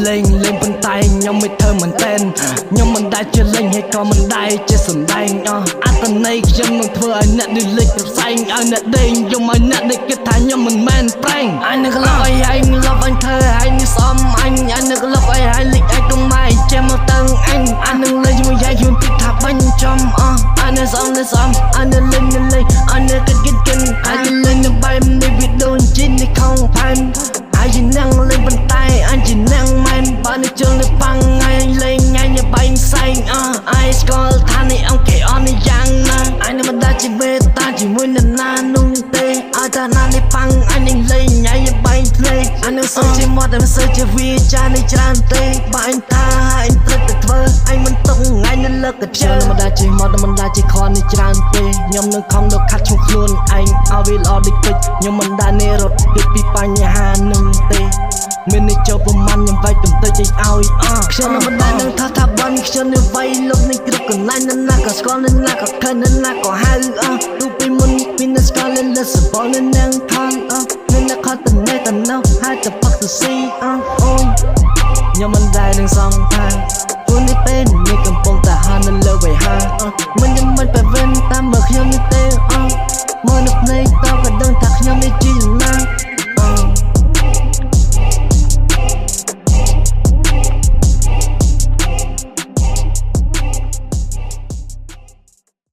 លេងប៉ុន្តែខ្ញុំមិនធ្វើមិនតែនខ្ញុំមិនដែលជាលេងហើយក៏មិនដែលជាសម្ដែងអត្តន័យខ្ញុំនឹងធ្វើឲ្យអ្នកឌីលិចប្រសែងឲ្យអ្នកដេញយំឲ្យអ្នកដេកគិតថាខ្ញុំមិនមែនប្រេងអញនឹងលប់ឲ្យឯងលប់អញធ្វើឲ្យនេះសមអញនឹងលប់ឲ្យលិចឯងទុំម៉ែចាំមកតឹងអញនឹងលេងជាមួយឯងខ្ញុំគិតថាបាញ់ចំអញនឹងសំអញនឹងលេងអញនឹងគិតអញលេងនឹងបែបនេះវាដូចជានេះខំផែនអញនឹងលេងប៉ុន្តែអញជានឹងមែនបើនេះជើងនេះប៉ាំងអញលេងញ៉ាញ់បែងផ្សេងអញស្គាល់ថានេះអង្គគេអននេះយ៉ាងណាអញនឹងមិនដែលជាវេតាជាមួយនរណានោះទេឲ្យតែណានេះប៉ាំងអញនឹងលេងញ៉ាញ់បែងភ្លេអញនឹងសើជាមាត់មិនសើជាវាចានេះច្រើនទេបើអញថាអញព្រឹកទៅធ្វើអញមិនទុកអញនឹងលើកកជើងមិនដែលជាមាត់មិនដែលជាខននេះច្រើនទេខ្ញុំនឹងខំដល់ខាត់ឈ្មោះខ្លួនឯងឲ្យវាល្អដូចពេជ្រខ្ញុំមិនដែលនេរត់ដូចពីបញ្ហានឹងទេមាននេះចូលប្រមាណខ្ញុំវាយទំតិចឲ្យខ្ញុំមិនដែលនឹងថាបានខ្ញុំនឹងវាយលុបនឹងគ្រប់កន្លែងនៅណាក៏ស្គាល់នៅណាក៏ឃើញនៅណាក៏ហៅទូពីមុនពីនៅស្គាល់នៅលើសបល់នៅនឹងខននៅណាខតទៅណែទៅណោហើយទៅផឹកទៅស៊ី